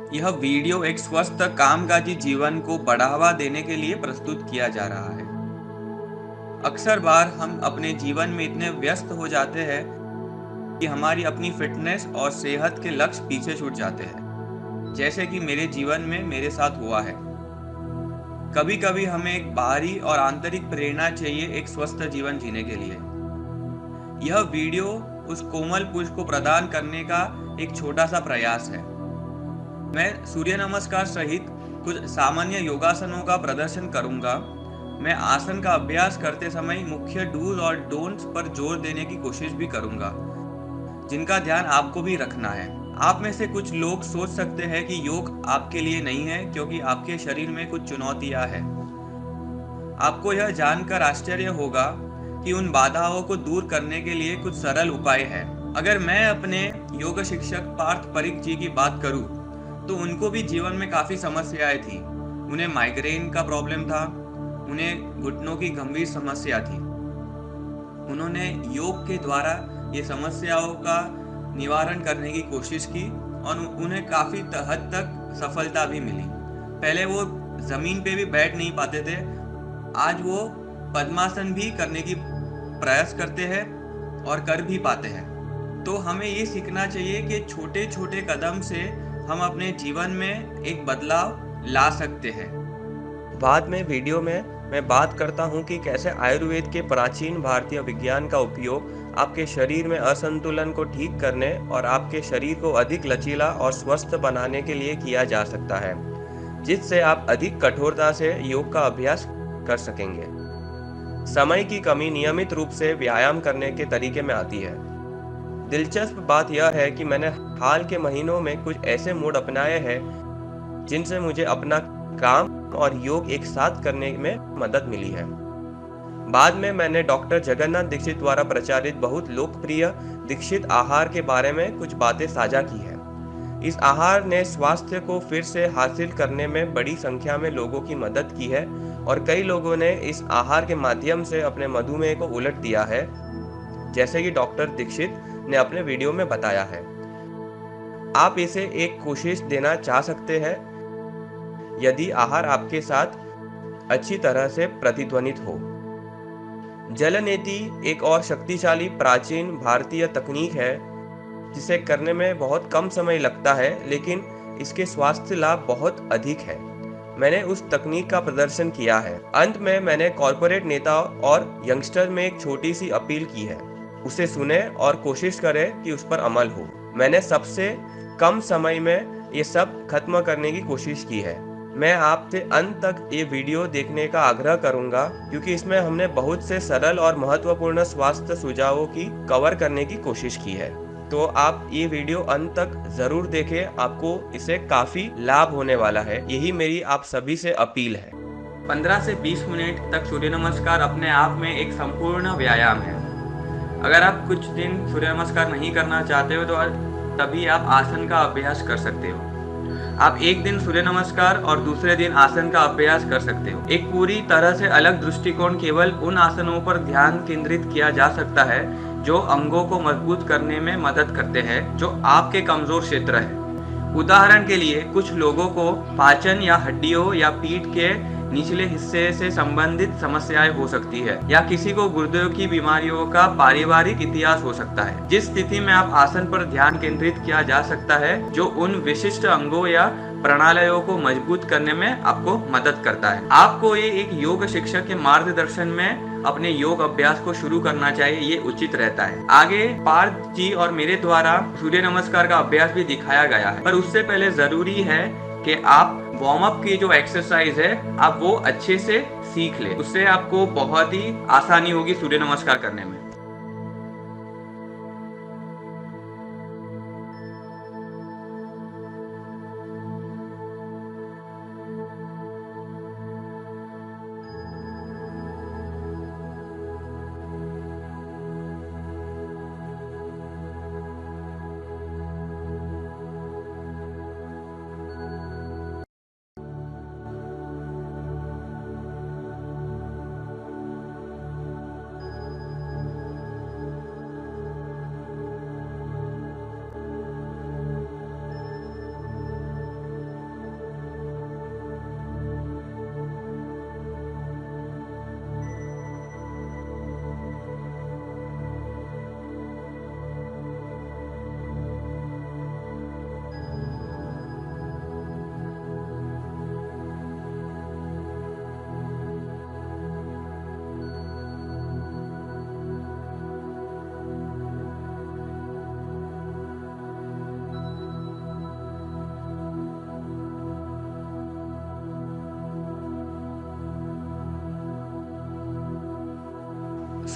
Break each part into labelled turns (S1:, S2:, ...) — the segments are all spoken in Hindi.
S1: यह वीडियो एक स्वस्थ कामकाजी जीवन को बढ़ावा देने के लिए प्रस्तुत किया जा रहा है। अक्सर बार हम अपने जीवन में इतने व्यस्त हो जाते हैं कि हमारी अपनी फिटनेस और सेहत के लक्ष्य पीछे छूट जाते हैं, जैसे कि मेरे जीवन में मेरे साथ हुआ है। कभी कभी हमें एक बाहरी और आंतरिक प्रेरणा चाहिए एक स्वस्थ जीवन जीने के लिए। यह वीडियो उस कोमल पुष्प को प्रदान करने का एक छोटा सा प्रयास है। मैं सूर्य नमस्कार सहित कुछ सामान्य योगासनों का प्रदर्शन करूंगा। मैं आसन का अभ्यास करते समय मुख्य डूज और डोंट्स पर जोर देने की कोशिश भी करूंगा, जिनका ध्यान आपको भी रखना है। आप में से कुछ लोग सोच सकते हैं कि योग आपके लिए नहीं है क्योंकि आपके शरीर में कुछ चुनौतियां हैं। आपको यह जानकर आश्चर्य होगा कि उन बाधाओं को दूर करने के लिए कुछ सरल उपाय हैं। अगर मैं अपने योग शिक्षक पार्थ परिक जी की बात करूं, तो उनको भी जीवन में काफ़ी समस्याएं थी। उन्हें माइग्रेन का प्रॉब्लम था, उन्हें घुटनों की गंभीर समस्या थी। उन्होंने योग के द्वारा ये समस्याओं का निवारण करने की कोशिश की और उन्हें काफ़ी हद तक सफलता भी मिली। पहले वो ज़मीन पे भी बैठ नहीं पाते थे, आज वो पद्मासन भी करने की प्रयास करते हैं और कर भी पाते हैं। तो हमें ये सीखना चाहिए कि छोटे छोटे कदम से हम अपने जीवन में एक बदलाव ला सकते हैं।
S2: बाद में वीडियो में मैं बात करता हूँ कि कैसे आयुर्वेद के प्राचीन भारतीय विज्ञान का उपयोग आपके शरीर में असंतुलन को ठीक करने और आपके शरीर को अधिक लचीला और स्वस्थ बनाने के लिए किया जा सकता है, जिससे आप अधिक कठोरता से योग का अभ्यास कर सकेंगे। समय की कमी नियमित रूप से व्यायाम करने के तरीके में आती है। दिलचस्प बात यह है कि मैंने हाल के महीनों में कुछ ऐसे मूड अपनाए हैं जिनसे मुझे अपना काम और योग एक साथ करने में मदद मिली है। बाद में मैंने डॉक्टर जगन्नाथ दीक्षित द्वारा प्रचारित बहुत लोकप्रिय दीक्षित आहार के बारे में कुछ बातें साझा की है। इस आहार ने स्वास्थ्य को फिर से हासिल करने में बड़ी संख्या में लोगों की मदद की है और कई लोगों ने इस आहार के माध्यम से अपने मधुमेह को उलट दिया है, जैसे कि डॉक्टर दीक्षित ने अपने वीडियो में बताया है। आप इसे एक कोशिश देना चाह सकते हैं यदि आहार आपके साथ अच्छी तरह से प्रतिध्वनित हो। जलनेति एक और शक्तिशाली प्राचीन भारतीय तकनीक है जिसे करने में बहुत कम समय लगता है, लेकिन इसके स्वास्थ्य लाभ बहुत अधिक है। मैंने उस तकनीक का प्रदर्शन किया है। अंत में मैंने कॉरपोरेट नेता और यंगस्टर में एक छोटी सी अपील की है। उसे सुने और कोशिश करें कि उस पर अमल हो। मैंने सबसे कम समय में ये सब खत्म करने की कोशिश की है। मैं आपसे अंत तक ये वीडियो देखने का आग्रह करूंगा क्योंकि इसमें हमने बहुत से सरल और महत्वपूर्ण स्वास्थ्य सुझावों की कवर करने की कोशिश की है। तो आप ये वीडियो अंत तक जरूर देखें, आपको इससे काफी लाभ होने वाला है। यही मेरी आप सभी से अपील है।
S1: 15 से 20 मिनट तक सूर्य नमस्कार अपने आप में एक संपूर्ण व्यायाम है। अगर आप कुछ दिन सूर्य नमस्कार नहीं करना चाहते हो तो तभी आप आसन का अभ्यास कर सकते हो। आप एक दिन सूर्य नमस्कार और दूसरे दिन आसन का अभ्यास कर सकते हो। एक पूरी तरह से अलग दृष्टिकोण केवल उन आसनों पर ध्यान केंद्रित किया जा सकता है जो अंगों को मजबूत करने में मदद करते हैं, जो आपके कमजोर क्षेत्र है। उदाहरण के लिए कुछ लोगों को पाचन या हड्डियों या पीठ के निचले हिस्से से संबंधित समस्याएं हो सकती है, या किसी को गुर्दे की बीमारियों का पारिवारिक इतिहास हो सकता है। जिस स्थिति में आप आसन पर ध्यान केंद्रित किया जा सकता है जो उन विशिष्ट अंगों या प्रणालियों को मजबूत करने में आपको मदद करता है। आपको ये एक योग शिक्षक के मार्गदर्शन में अपने योग अभ्यास को शुरू करना चाहिए, ये उचित रहता है। आगे पार्थ जी और मेरे द्वारा सूर्य नमस्कार का अभ्यास भी दिखाया गया है, पर उससे पहले जरूरी है कि आप वार्म अप की जो एक्सरसाइज है आप वो अच्छे से सीख ले। उससे आपको बहुत ही आसानी होगी सूर्य नमस्कार करने में।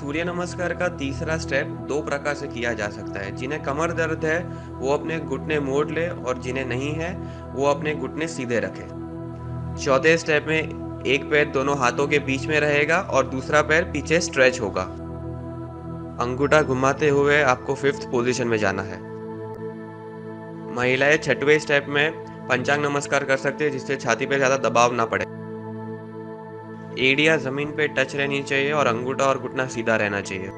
S2: सूर्य नमस्कार का तीसरा स्टेप दो प्रकार से किया जा सकता है। जिन्हें कमर दर्द है वो अपने घुटने मोड़ ले और जिन्हें नहीं है वो अपने घुटने सीधे रखे। चौथे स्टेप में एक पैर दोनों हाथों के बीच में रहेगा और दूसरा पैर पीछे स्ट्रेच होगा। अंगूठा घुमाते हुए आपको 5th पोजीशन में जाना है। महिलाएं 6वें स्टेप में पंचांग नमस्कार कर सकते हैं, जिससे छाती पे ज्यादा दबाव ना पड़े। एड़ियां जमीन पे टच रहनी चाहिए और अंगूठा और घुटना सीधा रहना चाहिए।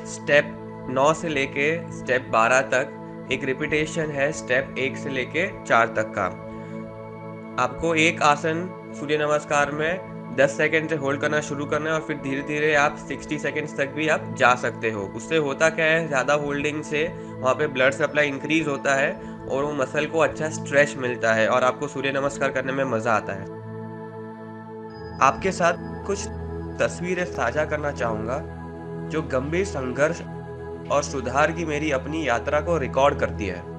S2: स्टेप 9 से लेके स्टेप 12 तक एक रिपीटेशन है स्टेप 1 से लेके 4 तक का। आपको एक आसन सूर्य नमस्कार में 10 सेकंड से होल्ड करना शुरू करना है और फिर धीरे धीरे आप 60 सेकंड्स तक भी आप जा सकते हो। उससे होता क्या है, ज़्यादा होल्डिंग से वहाँ पे ब्लड सप्लाई इंक्रीज होता है और वो मसल को अच्छा स्ट्रेच मिलता है और आपको सूर्य नमस्कार करने में मज़ा आता है। आपके साथ कुछ तस्वीरें साझा करना चाहूँगा जो गंभीर संघर्ष और सुधार की मेरी अपनी यात्रा को रिकॉर्ड करती है। –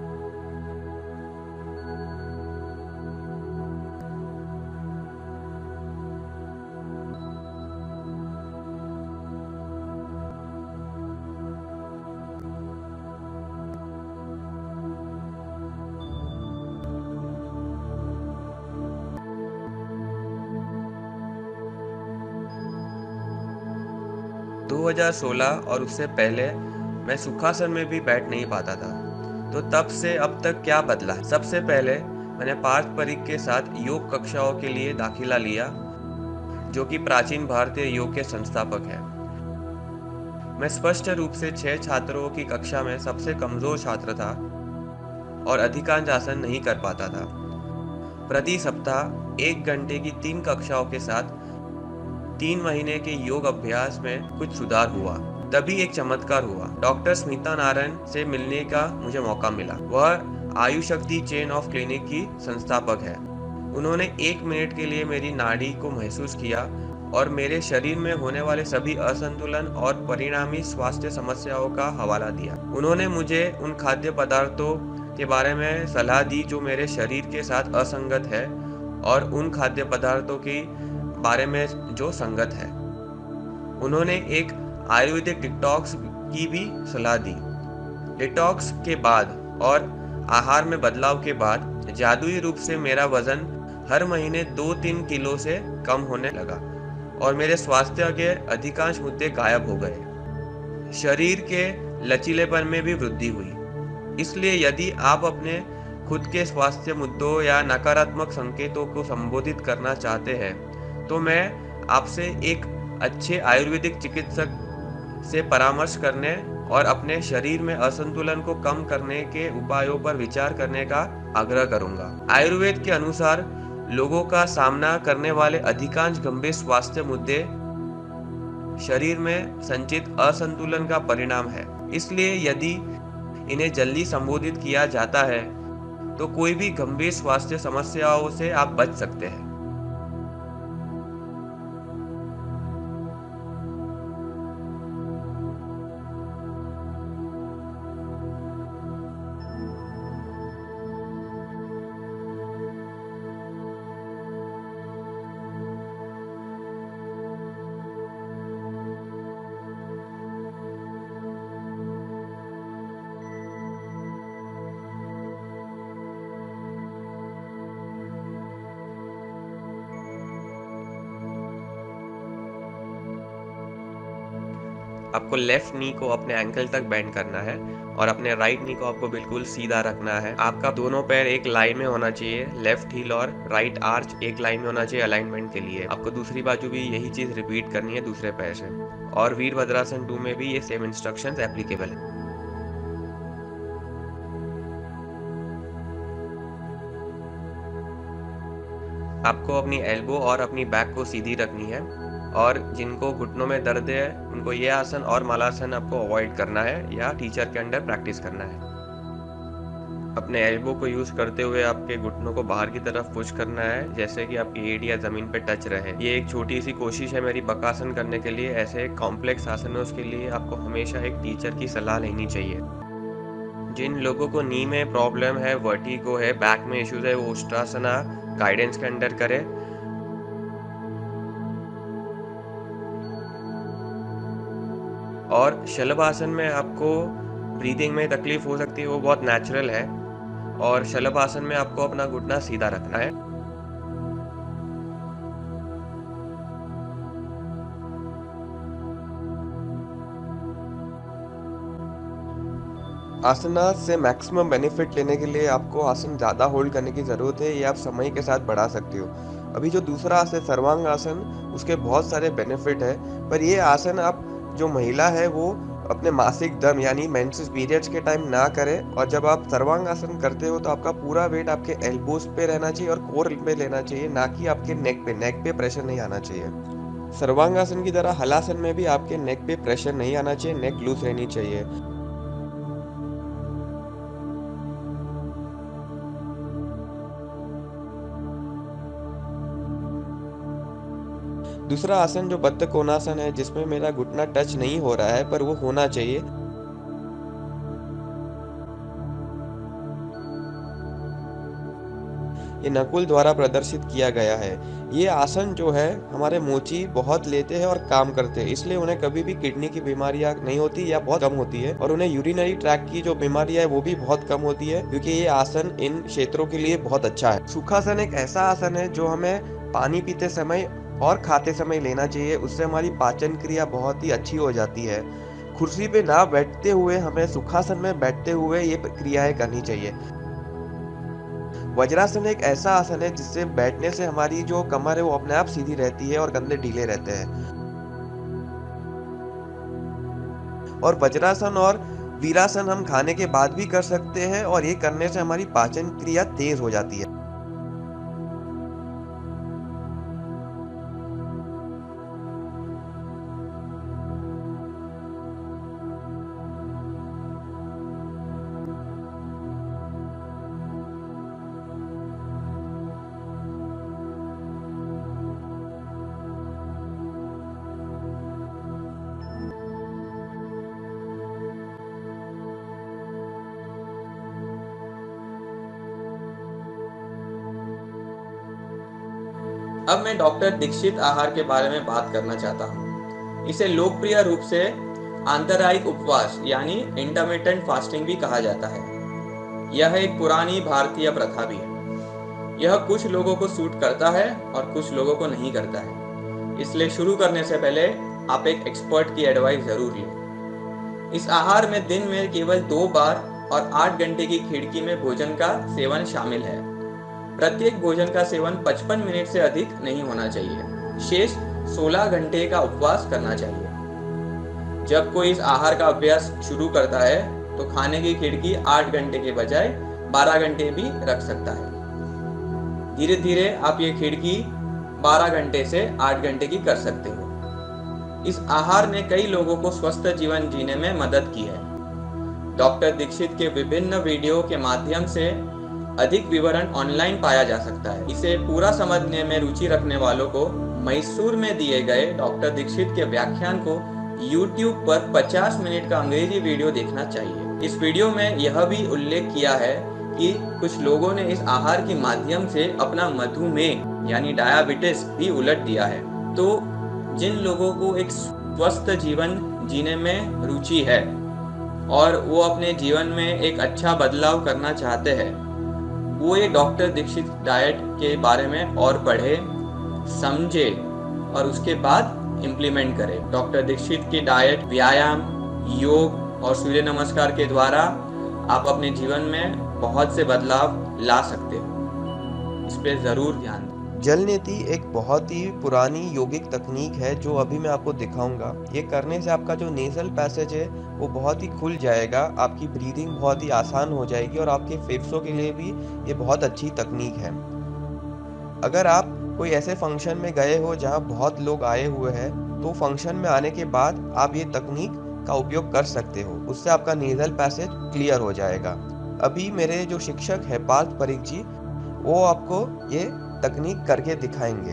S2: 2016 और उससे पहले मैं सुखासन में भी बैठ नहीं पाता था। तो तब से अब तक क्या बदला है? सबसे पहले मैंने पार्थ परीख के साथ योग कक्षाओं के लिए दाखिला लिया, जो कि प्राचीन भारतीय योग के संस्थापक है। मैं स्पष्ट रूप से 6 छात्रों की कक्षा में सबसे कमजोर छात्र था और अधिकांश आसन नहीं कर पाता था। प्रति सप्ताह 1 घंटे की 3 कक्षाओं के साथ 3 महीने के योग अभ्यास में कुछ सुधार हुआ। तभी एक चमत्कार हुआ। डॉक्टर स्मिता नारायण से मिलने का मुझे मौका मिला। वह आयुशक्ति चेन ऑफ क्लिनिक की संस्थापक है। उन्होंने 1 मिनट के लिए मेरी नाड़ी को महसूस किया और मेरे शरीर में होने वाले सभी असंतुलन और परिणामी स्वास्थ्य समस्याओं का हवाला दिया। उन्होंने मुझे उन खाद्य पदार्थों के बारे में सलाह दी जो मेरे शरीर के साथ असंगत है और उन खाद्य पदार्थों की बारे में जो संगत है। उन्होंने एक आयुर्वेदिक डिटॉक्स की भी सलाह दी। डिटॉक्स के बाद और आहार में बदलाव के बाद जादुई रूप से मेरा वजन हर महीने 2-3 किलो से कम होने लगा और मेरे स्वास्थ्य के अधिकांश मुद्दे गायब हो गए। शरीर के लचीलेपन में भी वृद्धि हुई। इसलिए यदि आप अपने खुद के स्वास्थ्य मुद्दों या नकारात्मक संकेतों को संबोधित करना चाहते हैं तो मैं आपसे एक अच्छे आयुर्वेदिक चिकित्सक से परामर्श करने और अपने शरीर में असंतुलन को कम करने के उपायों पर विचार करने का आग्रह करूंगा। आयुर्वेद के अनुसार लोगों का सामना करने वाले अधिकांश गंभीर स्वास्थ्य मुद्दे शरीर में संचित असंतुलन का परिणाम है। इसलिए यदि इन्हें जल्दी संबोधित किया जाता है तो कोई भी गंभीर स्वास्थ्य समस्याओं से आप बच सकते हैं। आपको लेफ्ट नी को अपने एंकल तक बेंड करना है और अपने राइट नी को आपको बिल्कुल सीधा रखना है। आपका दोनों पैर एक लाइन में होना चाहिए। लेफ्ट हील और राइट आर्च एक लाइन में होना चाहिए अलाइनमेंट के लिए। आपको दूसरी बाजू भी यही चीज रिपीट करनी है दूसरे पैर से। और वीरभद्रासन 2 में भी ये सेम इंस्ट्रक्शंस एप्लीकेबल है। आपको अपनी एल्बो और अपनी बैक को सीधी रखनी है और जिनको घुटनों में दर्द है उनको ये आसन और मालासन आपको अवॉइड करना है या टीचर के अंडर प्रैक्टिस करना है। अपने एल्बो को यूज करते हुए आपके घुटनों को बाहर की तरफ पुश करना है, जैसे कि आपकी एड़ियां जमीन पे टच रहे। ये एक छोटी सी कोशिश है मेरी बकासन करने के लिए। ऐसे कॉम्प्लेक्स आसनों के लिए आपको हमेशा एक टीचर की सलाह लेनी चाहिए। जिन लोगों को नी में प्रॉब्लम है, वर्टिगो है, बैक में इश्यूज है, वो उष्ट्रासना गाइडेंस के अंडर करे। और शलभासन में आपको ब्रीदिंग में तकलीफ हो सकती है, वो बहुत नेचुरल है। और शलभासन में आपको अपना घुटना सीधा रखना है। आसना से मैक्सिमम बेनिफिट लेने के लिए आपको आसन ज़्यादा होल्ड करने की ज़रूरत है, ये आप समय के साथ बढ़ा सकते हो। अभी जो दूसरा आसन है सर्वांग आसन, उसके बहुत सारे बेनिफिट है, पर ये आसन आप जो महिला है वो अपने मासिक धर्म यानी मेंसेस पीरियड्स के टाइम ना करें। और जब आप सर्वांग आसन करते हो तो आपका पूरा वेट आपके एल्बोज पे रहना चाहिए और कोर पे लेना चाहिए, ना कि आपके नेक पे प्रेशर नहीं आना चाहिए। सर्वांगासन की तरह हलासन में भी आपके नेक पे प्रेशर नहीं आना चाहिए, नेक लूज रहनी चाहिए। दूसरा आसन जो बद्ध कोणासन है, जिसमें मेरा घुटना टच नहीं हो रहा है पर वो होना चाहिए। ये नकुल द्वारा प्रदर्शित किया गया है। ये आसन जो है हमारे मोची बहुत लेते हैं और काम करते हैं, इसलिए उन्हें कभी भी किडनी की बीमारियां नहीं होती या बहुत कम होती है, और उन्हें यूरिनरी ट्रैक की जो बीमारियां है वो भी बहुत कम होती है, क्योंकि ये आसन इन क्षेत्रों के लिए बहुत अच्छा है। सुखासन एक ऐसा आसन है जो हमें पानी पीते समय और खाते समय लेना चाहिए, उससे हमारी पाचन क्रिया बहुत ही अच्छी हो जाती है। कुर्सी पे ना बैठते हुए हमें सुखासन में बैठते हुए ये क्रियाएं करनी चाहिए। वज्रासन एक ऐसा आसन है जिससे बैठने से हमारी जो कमर है वो अपने आप सीधी रहती है और कंधे ढीले रहते हैं। और वज्रासन और वीरासन हम खाने के बाद भी कर सकते हैं, और ये करने से हमारी पाचन क्रिया तेज हो जाती है।
S1: अब मैं डॉक्टर दीक्षित आहार के बारे में बात करना चाहता हूँ। इसे लोकप्रिय रूप से आंतरायिक उपवास यानी इंटरमिटेंट फास्टिंग भी कहा जाता है। यह एक पुरानी भारतीय प्रथा भी है। यह कुछ लोगों को सूट करता है और कुछ लोगों को नहीं करता है, इसलिए शुरू करने से पहले आप एक एक्सपर्ट की एडवाइस जरूर लें। इस आहार में दिन में केवल 2 बार और 8 घंटे की खिड़की में भोजन का सेवन शामिल है। प्रत्येक भोजन का सेवन 55 मिनट से अधिक नहीं होना चाहिए। शेष 16 घंटे का उपवास करना चाहिए। जब कोई इस आहार का अभ्यास शुरू करता है तो खाने की खिड़की 8 घंटे के बजाय 12 घंटे भी रख सकता है। धीरे धीरे आप ये खिड़की 12 घंटे से 8 घंटे की कर सकते हो। इस आहार ने कई लोगों को स्वस्थ जीवन जीने में मदद की है। डॉक्टर दीक्षित के विभिन्न वीडियो के माध्यम से अधिक विवरण ऑनलाइन पाया जा सकता है। इसे पूरा समझने में रुचि रखने वालों को मैसूर में दिए गए डॉक्टर दीक्षित के व्याख्यान को YouTube पर 50 मिनट का अंग्रेजी वीडियो देखना चाहिए। इस वीडियो में यह भी उल्लेख किया है कि कुछ लोगों ने इस आहार के माध्यम से अपना मधुमेह यानी डायबिटीज भी उलट दिया है। तो जिन लोगों को एक स्वस्थ जीवन जीने में रुचि है और वो अपने जीवन में एक अच्छा बदलाव करना चाहते हैं, वो ये डॉक्टर दीक्षित डाइट के बारे में और पढ़े, समझे और उसके बाद इम्प्लीमेंट करें। डॉक्टर दीक्षित की डाइट, व्यायाम, योग और सूर्य नमस्कार के द्वारा आप अपने जीवन में बहुत से बदलाव ला सकते हो। इस पे जरूर ध्यान दें।
S2: जल नीति एक बहुत ही पुरानी योगिक तकनीक है जो अभी मैं आपको दिखाऊंगा। ये करने से आपका जो नेजल पैसेज है वो बहुत ही खुल जाएगा, आपकी ब्रीदिंग बहुत ही आसान हो जाएगी और आपके फेफड़ों के लिए भी ये बहुत अच्छी तकनीक है। अगर आप कोई ऐसे फंक्शन में गए हो जहाँ बहुत लोग आए हुए हैं, तो फंक्शन में आने के बाद आप ये तकनीक का उपयोग कर सकते हो, उससे आपका नेजल पैसेज क्लियर हो जाएगा। अभी मेरे जो शिक्षक है पार्थ परिक जी, वो आपको ये तकनीक करके दिखाएंगे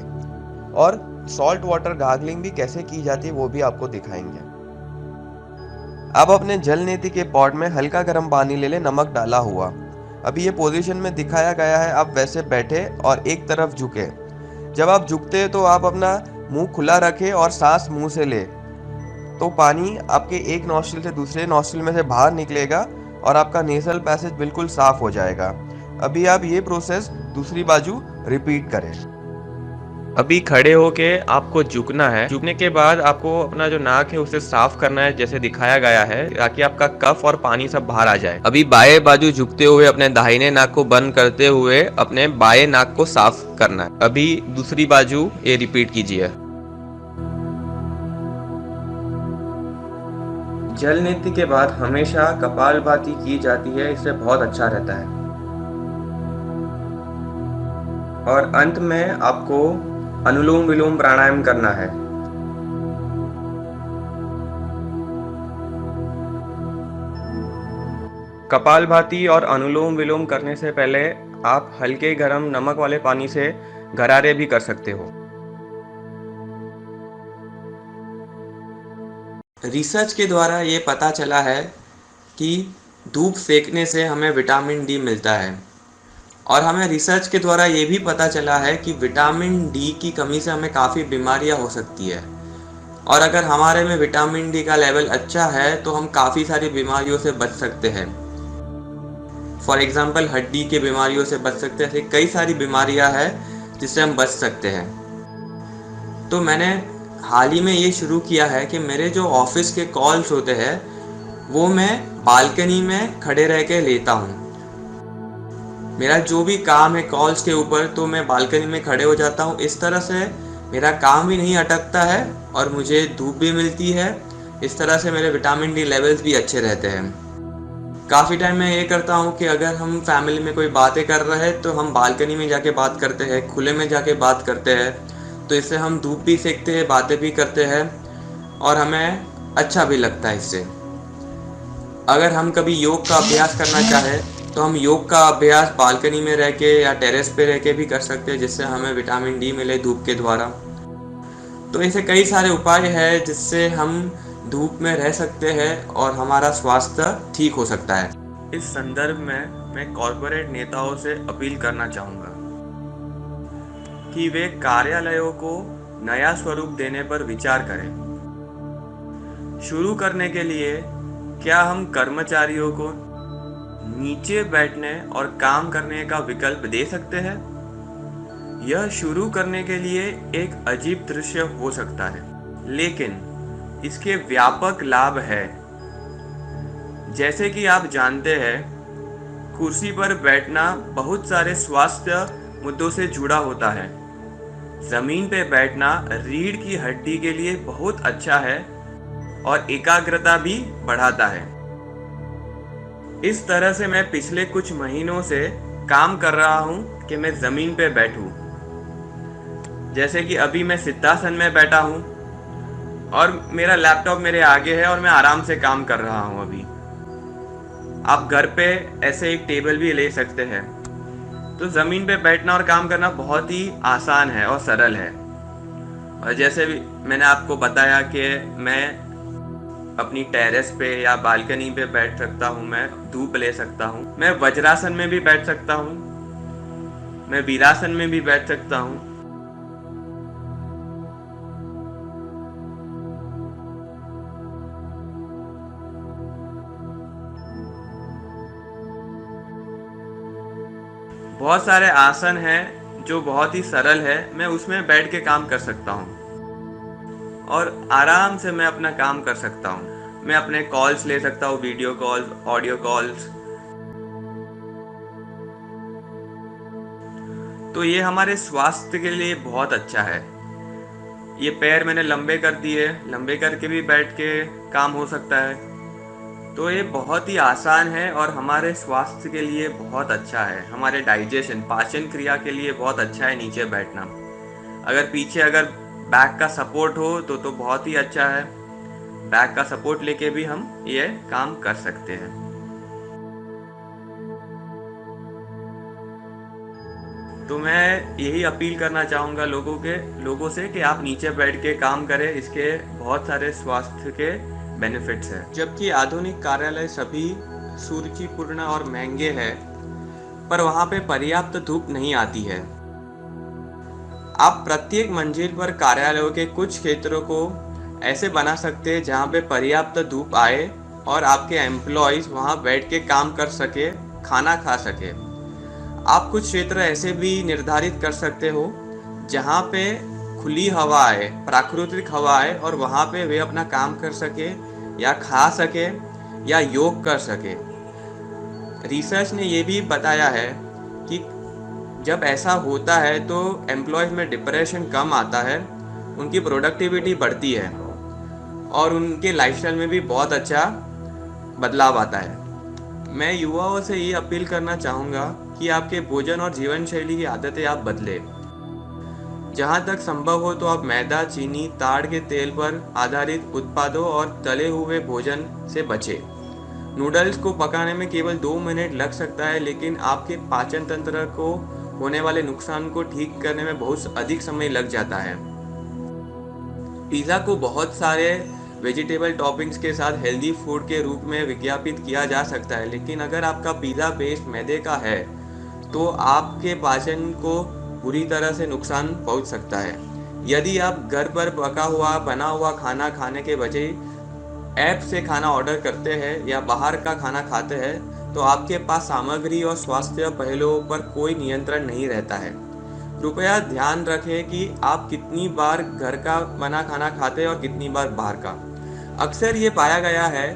S2: और सॉल्ट वाटर गार्गलिंग भी कैसे की जाती है वो भी आपको दिखाएंगे। अब अपने जल नीति के पॉट में हल्का गर्म पानी ले ले, नमक डाला हुआ। अभी ये पोजीशन में दिखाया गया है, आप वैसे बैठे और एक तरफ झुके। जब आप झुकते हैं तो आप अपना मुंह खुला रखें और सांस मुंह से ले। तो पानी आपके एक नॉस्ट्रिल से दूसरे नॉस्ट्रिल में से बाहर निकलेगा और आपका नेजल पैसेज बिल्कुल साफ हो जाएगा। अभी आप ये प्रोसेस दूसरी बाजू रिपीट करें। अभी खड़े होके आपको झुकना है। झुकने के बाद आपको अपना जो नाक है उसे साफ करना है जैसे दिखाया गया है, ताकि आपका कफ और पानी सब बाहर आ जाए। अभी बाएं बाजू झुकते हुए अपने दाहिने नाक को बंद करते हुए अपने बाएं नाक को साफ करना है। अभी दूसरी बाजू ये रिपीट कीजिए। जल नीति के बाद हमेशा कपालभाति की जाती है, इससे बहुत अच्छा रहता है। और अंत में आपको अनुलोम विलोम प्राणायाम करना है। कपालभाति और अनुलोम विलोम करने से पहले आप हल्के गरम नमक वाले पानी से गरारे भी कर सकते हो। रिसर्च के द्वारा ये पता चला है कि धूप सेकने से हमें विटामिन डी मिलता है, और हमें रिसर्च के द्वारा ये भी पता चला है कि विटामिन डी की कमी से हमें काफ़ी बीमारियां हो सकती है। और अगर हमारे में विटामिन डी का लेवल अच्छा है तो हम काफ़ी सारी बीमारियों से बच सकते हैं। फॉर एग्जाम्पल हड्डी की बीमारियों से बच सकते हैं। ऐसी कई सारी बीमारियां हैं जिससे हम बच सकते हैं। तो मैंने हाल ही में ये शुरू किया है कि मेरे जो ऑफिस के कॉल्स होते हैं वो मैं बालकनी में खड़े रह के लेता हूँ। मेरा जो भी काम है कॉल्स के ऊपर, तो मैं बालकनी में खड़े हो जाता हूँ। इस तरह से मेरा काम भी नहीं अटकता है और मुझे धूप भी मिलती है। इस तरह से मेरे विटामिन डी लेवल्स भी अच्छे रहते हैं। काफ़ी टाइम मैं ये करता हूँ कि अगर हम फैमिली में कोई बातें कर रहे हैं तो हम बालकनी में जाके बात करते हैं, खुले में जाके बात करते हैं। तो इससे हम धूप भी सेकते हैं, बातें भी करते हैं और हमें अच्छा भी लगता है इससे। अगर हम कभी योग का अभ्यास करना चाहें तो हम योग का अभ्यास बालकनी में रह के या टेरेस पे रह के भी कर सकते हैं, जिससे हमें विटामिन डी मिले धूप के द्वारा। तो ऐसे कई सारे उपाय हैं जिससे हम धूप में रह सकते हैं और हमारा स्वास्थ्य ठीक हो सकता है। इस संदर्भ में मैं कॉरपोरेट नेताओं से अपील करना चाहूँगा कि वे कार्यालयों को नया स्वरूप देने पर विचार करें। शुरू करने के लिए क्या हम कर्मचारियों को नीचे बैठने और काम करने का विकल्प दे सकते हैं? यह शुरू करने के लिए एक अजीब दृश्य हो सकता है, लेकिन इसके व्यापक लाभ है। जैसे कि आप जानते हैं, कुर्सी पर बैठना बहुत सारे स्वास्थ्य मुद्दों से जुड़ा होता है। जमीन पे बैठना रीढ़ की हड्डी के लिए बहुत अच्छा है और एकाग्रता भी बढ़ाता है। इस तरह से मैं पिछले कुछ महीनों से काम कर रहा हूँ कि मैं ज़मीन पे बैठूं। जैसे कि अभी मैं सिद्धासन में बैठा हूँ और मेरा लैपटॉप मेरे आगे है और मैं आराम से काम कर रहा हूँ। अभी आप घर पे ऐसे एक टेबल भी ले सकते हैं। तो ज़मीन पे बैठना और काम करना बहुत ही आसान है और सरल है। और जैसे भी मैंने आपको बताया कि मैं अपनी टेरेस पे या बालकनी पे बैठ सकता हूँ, मैं धूप ले सकता हूँ, मैं वज्रासन में भी बैठ सकता हूँ, मैं वीरासन में भी बैठ सकता हूँ। बहुत सारे आसन हैं जो बहुत ही सरल है, मैं उसमें बैठ के काम कर सकता हूँ और आराम से मैं अपना काम कर सकता हूँ। मैं अपने कॉल्स ले सकता हूँ, वीडियो कॉल्स, ऑडियो कॉल्स। तो ये हमारे स्वास्थ्य के लिए बहुत अच्छा है। ये पैर मैंने लंबे कर दिए, लंबे करके भी बैठ के काम हो सकता है। तो ये बहुत ही आसान है और हमारे स्वास्थ्य के लिए बहुत अच्छा है। हमारे डाइजेशन, पाचन क्रिया के लिए बहुत अच्छा है नीचे बैठना। अगर पीछे अगर बैक का सपोर्ट हो तो बहुत ही अच्छा है। बैक का सपोर्ट लेके भी हम ये काम कर सकते हैं। तो मैं यही अपील करना चाहूँगा लोगों से कि आप नीचे बैठ के काम करें। इसके बहुत सारे स्वास्थ्य के बेनिफिट्स हैं। जबकि आधुनिक कार्यालय सभी सुरुचिपूर्ण और महंगे हैं, पर वहाँ पे पर्याप्त धूप नहीं आती है। आप प्रत्येक मंजिल पर कार्यालयों के कुछ क्षेत्रों को
S1: ऐसे बना सकते हैं जहाँ पे पर्याप्त धूप आए और आपके एम्प्लॉयज़ वहाँ बैठ के काम कर सके, खाना खा सके। आप कुछ क्षेत्र ऐसे भी निर्धारित कर सकते हो जहाँ पे खुली हवा है, प्राकृतिक हवा है और वहाँ पे वे अपना काम कर सके या खा सके या योग कर सके। रिसर्च ने ये भी बताया है कि जब ऐसा होता है तो एम्प्लॉयज़ में डिप्रेशन कम आता है, उनकी प्रोडक्टिविटी बढ़ती है और उनके लाइफस्टाइल में भी बहुत अच्छा बदलाव आता है। मैं युवाओं से ये अपील करना चाहूँगा कि आपके भोजन और जीवन शैली की आदतें आप बदलें। जहाँ तक संभव हो तो आप मैदा, चीनी, ताड़ के तेल पर आधारित उत्पादों और तले हुए भोजन से बचें। नूडल्स को पकाने में केवल 2 मिनट लग सकता है, लेकिन आपके पाचन तंत्र को होने वाले नुकसान को ठीक करने में बहुत अधिक समय लग जाता है। पिज़्ज़ा को बहुत सारे वेजिटेबल टॉपिंग्स के साथ हेल्दी फूड के रूप में विज्ञापित किया जा सकता है, लेकिन अगर आपका पिज़्ज़ा बेस्ड मैदे का है तो आपके पाचन को बुरी तरह से नुकसान पहुंच सकता है। यदि आप घर पर पका हुआ बना हुआ खाना खाने के बजाय ऐप से खाना ऑर्डर करते हैं या बाहर का खाना खाते हैं तो आपके पास सामग्री और स्वास्थ्य पहलुओं पर कोई नियंत्रण नहीं रहता है। कृपया ध्यान रखें कि आप कितनी बार घर का बना खाना खाते हैं और कितनी बार बाहर का। अक्सर ये पाया गया है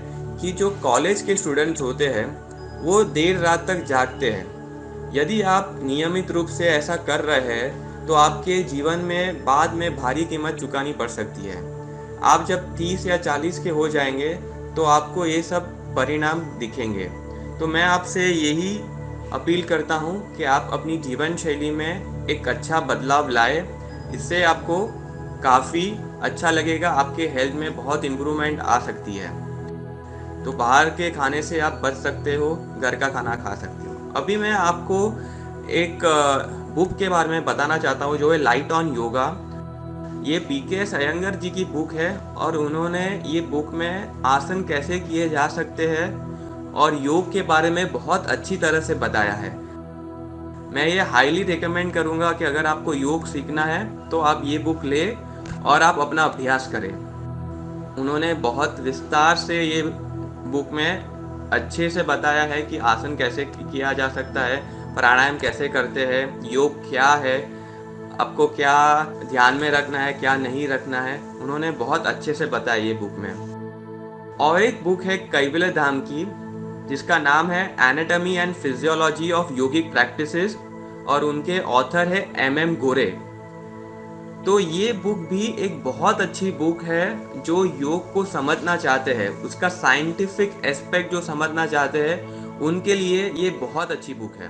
S1: कि जो कॉलेज के स्टूडेंट्स होते हैं वो देर रात तक जागते हैं। यदि आप नियमित रूप से ऐसा कर रहे हैं तो आपके जीवन में बाद में भारी कीमत चुकानी पड़ सकती है। आप जब 30 या 40 के हो जाएंगे तो आपको ये सब परिणाम दिखेंगे। तो मैं आपसे यही अपील करता हूँ कि आप अपनी जीवन शैली में एक अच्छा बदलाव लाए। इससे आपको काफ़ी अच्छा लगेगा, आपके हेल्थ में बहुत इम्प्रूवमेंट आ सकती है। तो बाहर के खाने से आप बच सकते हो, घर का खाना खा सकते हो। अभी मैं आपको एक बुक के बारे में बताना चाहता हूँ जो है लाइट ऑन योगा। ये पीके अयंगर जी की बुक है और उन्होंने ये बुक में आसन कैसे किए जा सकते हैं और योग के बारे में बहुत अच्छी तरह से बताया है। मैं ये हाईली रिकमेंड करूँगा कि अगर आपको योग सीखना है तो आप ये बुक ले और आप अपना अभ्यास करें। उन्होंने बहुत विस्तार से ये बुक में अच्छे से बताया है कि आसन कैसे किया जा सकता है, प्राणायाम कैसे करते हैं, योग क्या है, आपको क्या ध्यान में रखना है, क्या नहीं रखना है। उन्होंने बहुत अच्छे से बताया ये बुक में। और एक बुक है कैवल्य धाम की जिसका नाम है anatomy and physiology of yogic practices और उनके ऑथर है MM गोरे। तो ये बुक भी एक बहुत अच्छी बुक है जो योग को समझना चाहते हैं, उसका साइंटिफिक एस्पेक्ट जो समझना चाहते हैं उनके लिए ये बहुत अच्छी बुक है।